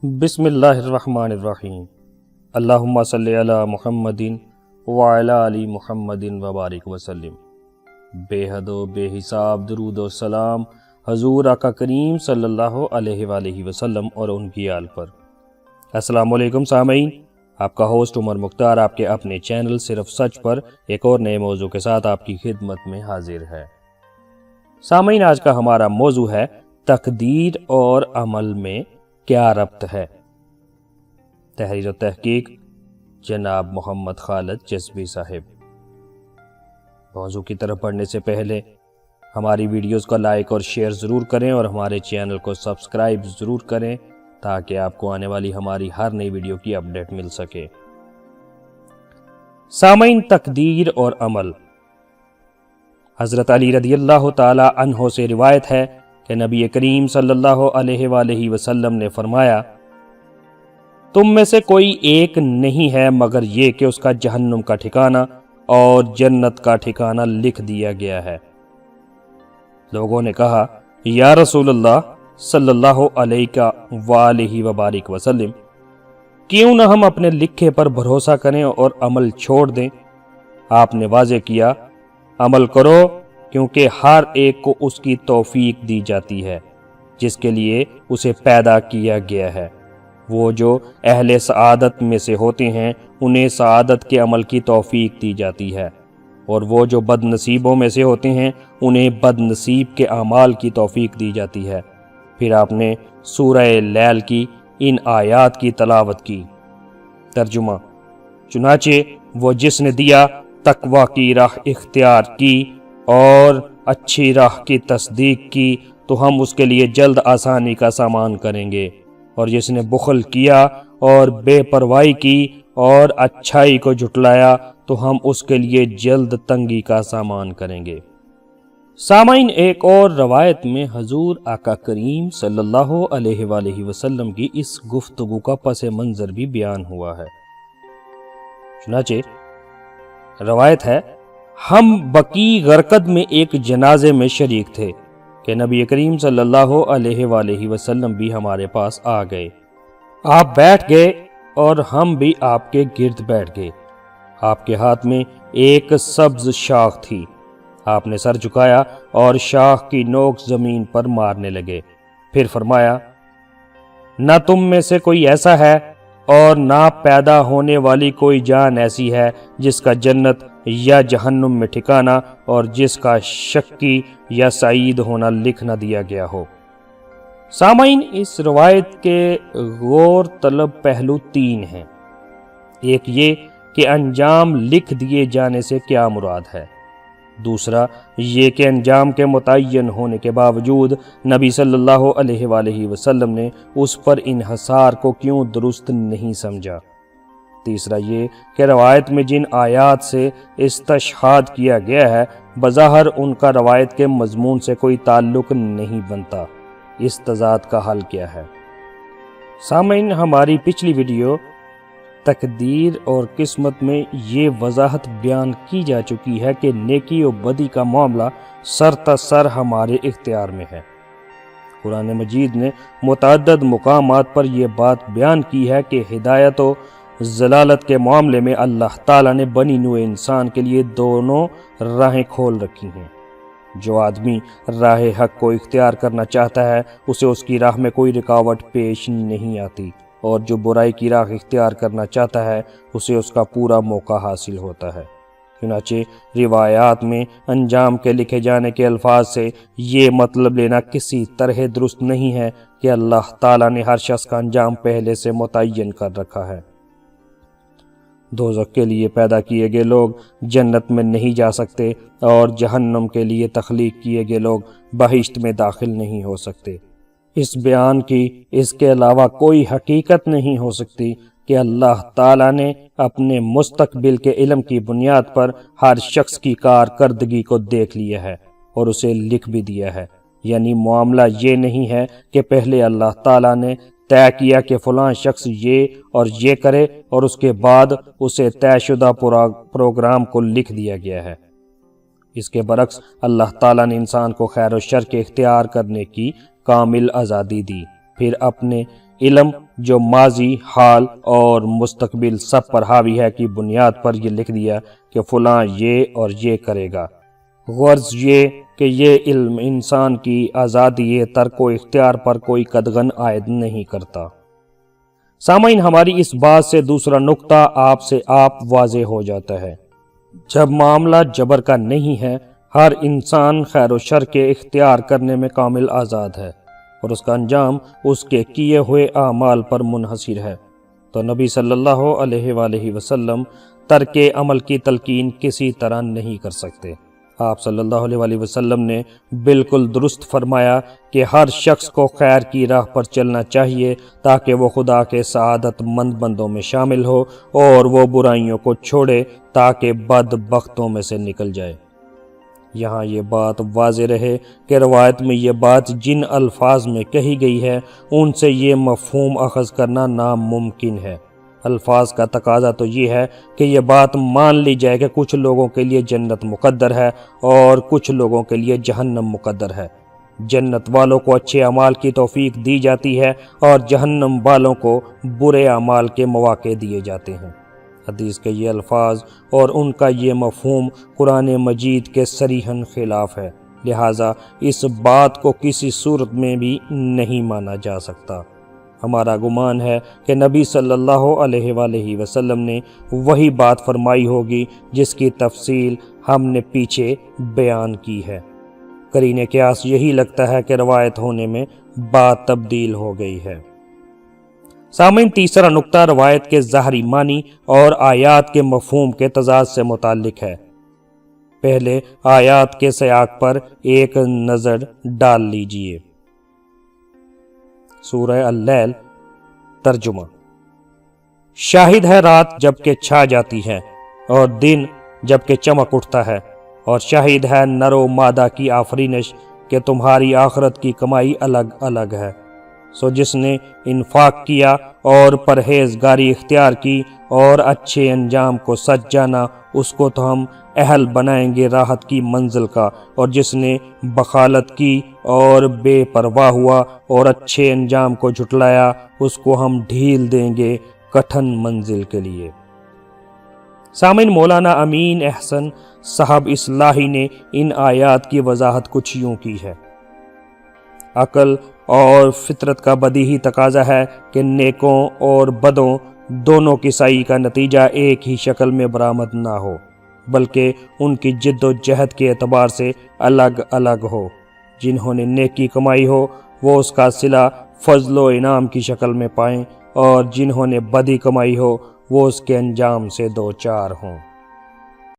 بسم اللہ الرحمن الرحیم۔ اللہم صلی علی محمد وعلی آل محمد وبارک وسلم۔ بے حد و بے حساب درود و سلام حضور آقا کریم صلی اللہ علیہ وآلہ وسلم اور ان کی آل پر۔ السلام علیکم سامعین، آپ کا ہوسٹ عمر مختار آپ کے اپنے چینل صرف سچ پر ایک اور نئے موضوع کے ساتھ آپ کی خدمت میں حاضر ہے۔ سامعین، آج کا ہمارا موضوع ہے تقدیر اور عمل میں کیا ربط ہے۔ تحریر و تحقیق جناب محمد خالد جذبی صاحب۔ موضوع کی طرف بڑھنے سے پہلے ہماری ویڈیوز کو لائک اور شیئر ضرور کریں اور ہمارے چینل کو سبسکرائب ضرور کریں تاکہ آپ کو آنے والی ہماری ہر نئی ویڈیو کی اپڈیٹ مل سکے۔ سامعین، تقدیر اور عمل۔ حضرت علی رضی اللہ تعالی عنہ سے روایت ہے کہ نبی کریم صلی اللہ علیہ وآلہ وسلم نے فرمایا، تم میں سے کوئی ایک نہیں ہے مگر یہ کہ اس کا جہنم کا ٹھکانہ اور جنت کا ٹھکانہ لکھ دیا گیا ہے۔ لوگوں نے کہا، یا رسول اللہ صلی اللہ علیہ وآلہ وبارک وسلم، کیوں نہ ہم اپنے لکھے پر بھروسہ کریں اور عمل چھوڑ دیں؟ آپ نے واضح کیا، عمل کرو کیونکہ ہر ایک کو اس کی توفیق دی جاتی ہے جس کے لیے اسے پیدا کیا گیا ہے۔ وہ جو اہل سعادت میں سے ہوتے ہیں انہیں سعادت کے عمل کی توفیق دی جاتی ہے، اور وہ جو بد نصیبوں میں سے ہوتے ہیں انہیں بد نصیب کے اعمال کی توفیق دی جاتی ہے۔ پھر آپ نے سورہ لیل کی ان آیات کی تلاوت کی۔ ترجمہ: چنانچہ وہ جس نے دیا تقوی کی راہ اختیار کی اور اچھی راہ کی تصدیق کی تو ہم اس کے لیے جلد آسانی کا سامان کریں گے، اور جس نے بخل کیا اور بے پرواہی کی اور اچھائی کو جھٹلایا تو ہم اس کے لیے جلد تنگی کا سامان کریں گے۔ سامعین، ایک اور روایت میں حضور آقا کریم صلی اللہ علیہ وآلہ وسلم کی اس گفتگو کا پس منظر بھی بیان ہوا ہے۔ چنانچہ روایت ہے، ہم بقیع غرقد میں ایک جنازے میں شریک تھے کہ نبی کریم صلی اللہ علیہ وآلہ وسلم بھی ہمارے پاس آ گئے۔ آپ بیٹھ گئے اور ہم بھی آپ کے گرد بیٹھ گئے۔ آپ کے ہاتھ میں ایک سبز شاخ تھی۔ آپ نے سر جھکایا اور شاخ کی نوک زمین پر مارنے لگے۔ پھر فرمایا، نہ تم میں سے کوئی ایسا ہے اور نہ پیدا ہونے والی کوئی جان ایسی ہے جس کا جنت یا جہنم میں ٹھکانہ اور جس کا شقی یا سعید ہونا لکھ نہ دیا گیا ہو۔ سامعین، اس روایت کے غور طلب پہلو تین ہیں۔ ایک یہ کہ انجام لکھ دیے جانے سے کیا مراد ہے۔ دوسرا یہ کہ انجام کے متعین ہونے کے باوجود نبی صلی اللہ علیہ وآلہ وسلم نے اس پر انحصار کو کیوں درست نہیں سمجھا۔ تیسرا یہ کہ روایت میں جن آیات سے استشہاد کیا گیا ہے بظاہر ان کا روایت کے مضمون سے کوئی تعلق نہیں بنتا۔ اس تضاد کا حل کیا ہے؟ سامعین، ہماری پچھلی ویڈیو تقدیر اور قسمت میں یہ وضاحت بیان کی جا چکی ہے کہ نیکی و بدی کا معاملہ سر تسر ہمارے اختیار میں ہے۔ قرآن مجید نے متعدد مقامات پر یہ بات بیان کی ہے کہ ہدایت و ضلالت کے معاملے میں اللہ تعالیٰ نے بنی نوع انسان کے لیے دونوں راہیں کھول رکھی ہیں۔ جو آدمی راہ حق کو اختیار کرنا چاہتا ہے اسے اس کی راہ میں کوئی رکاوٹ پیش نہیں آتی، اور جو برائی کی راہ اختیار کرنا چاہتا ہے اسے اس کا پورا موقع حاصل ہوتا ہے۔ چنانچہ روایات میں انجام کے لکھے جانے کے الفاظ سے یہ مطلب لینا کسی طرح درست نہیں ہے کہ اللہ تعالیٰ نے ہر شخص کا انجام پہلے سے متعین کر رکھا ہے۔ دوزخ کے لیے پیدا کیے گئے لوگ جنت میں نہیں جا سکتے اور جہنم کے لیے تخلیق کیے گئے لوگ بہشت میں داخل نہیں ہو سکتے۔ اس بیان کی اس کے علاوہ کوئی حقیقت نہیں ہو سکتی کہ اللہ تعالیٰ نے اپنے مستقبل کے علم کی بنیاد پر ہر شخص کی کارکردگی کو دیکھ لیا ہے اور اسے لکھ بھی دیا ہے۔ یعنی معاملہ یہ نہیں ہے کہ پہلے اللہ تعالیٰ نے طے کیا کہ فلاں شخص یہ اور یہ کرے اور اس کے بعد اسے طے شدہ پروگرام کو لکھ دیا گیا ہے۔ اس کے برعکس اللہ تعالیٰ نے انسان کو خیر و شر کے اختیار کرنے کی کامل آزادی دی، پھر اپنے علم جو ماضی، حال اور مستقبل سب پر حاوی ہے کی بنیاد پر یہ لکھ دیا کہ فلاں یہ اور یہ کرے گا، غرض یہ کہ یہ علم انسان کی آزادی ترک و اختیار پر کوئی قدغن عائد نہیں کرتا۔ سامعین، ہماری اس بات سے دوسرا نقطہ آپ واضح ہو جاتا ہے۔ جب معاملہ جبر کا نہیں ہے، ہر انسان خیر و شر کے اختیار کرنے میں کامل آزاد ہے اور اس کا انجام اس کے کیے ہوئے اعمال پر منحصر ہے، تو نبی صلی اللہ علیہ وآلہ وسلم ترک عمل کی تلقین کسی طرح نہیں کر سکتے۔ آپ صلی اللہ علیہ وآلہ وسلم نے بالکل درست فرمایا کہ ہر شخص کو خیر کی راہ پر چلنا چاہیے تاکہ وہ خدا کے سعادت مند بندوں میں شامل ہو، اور وہ برائیوں کو چھوڑے تاکہ بدبختوں میں سے نکل جائے۔ یہاں یہ بات واضح رہے کہ روایت میں یہ بات جن الفاظ میں کہی گئی ہے ان سے یہ مفہوم اخذ کرنا ناممکن ہے۔ الفاظ کا تقاضا تو یہ ہے کہ یہ بات مان لی جائے کہ کچھ لوگوں کے لیے جنت مقدر ہے اور کچھ لوگوں کے لیے جہنم مقدر ہے۔ جنت والوں کو اچھے اعمال کی توفیق دی جاتی ہے اور جہنم والوں کو برے اعمال کے مواقع دیے جاتے ہیں۔ حدیث کے یہ الفاظ اور ان کا یہ مفہوم قرآن مجید کے صریحاً خلاف ہے، لہٰذا اس بات کو کسی صورت میں بھی نہیں مانا جا سکتا۔ ہمارا گمان ہے کہ نبی صلی اللہ علیہ وآلہ وسلم نے وہی بات فرمائی ہوگی جس کی تفصیل ہم نے پیچھے بیان کی ہے۔ قرینِ قیاس یہی لگتا ہے کہ روایت ہونے میں بات تبدیل ہو گئی ہے۔ سامعین، تیسرا نقطہ روایت کے ظاہری معنی اور آیات کے مفہوم کے تضاد سے متعلق ہے۔ پہلے آیات کے سیاق پر ایک نظر ڈال لیجئے۔ سورہ اللیل، ترجمہ۔ شاہد ہے رات جب کہ چھا جاتی ہے اور دن جب کہ چمک اٹھتا ہے، اور شاہد ہے نر و مادہ کی آفرینش کہ تمہاری آخرت کی کمائی الگ الگ ہے۔ سو جس نے انفاق کیا اور پرہیزگاری اختیار کی اور اچھے انجام کو سچ جانا، اس کو تو ہم اہل بنائیں گے راحت کی منزل کا، اور جس نے بخالت کی اور بے پرواہ ہوا اور اچھے انجام کو جھٹلایا، اس کو ہم ڈھیل دیں گے کٹھن منزل کے لیے۔ سامعین، مولانا امین احسن صاحب اصلاحی نے ان آیات کی وضاحت کچھ یوں کی ہے۔ عقل اور فطرت کا بدیہی تقاضا ہے کہ نیکوں اور بدوں دونوں کی سعی کا نتیجہ ایک ہی شکل میں برآمد نہ ہو، بلکہ ان کی جد و جہد کے اعتبار سے الگ الگ ہو۔ جنہوں نے نیکی کمائی ہو وہ اس کا صلہ فضل و انعام کی شکل میں پائیں، اور جنہوں نے بدی کمائی ہو وہ اس کے انجام سے دوچار ہوں۔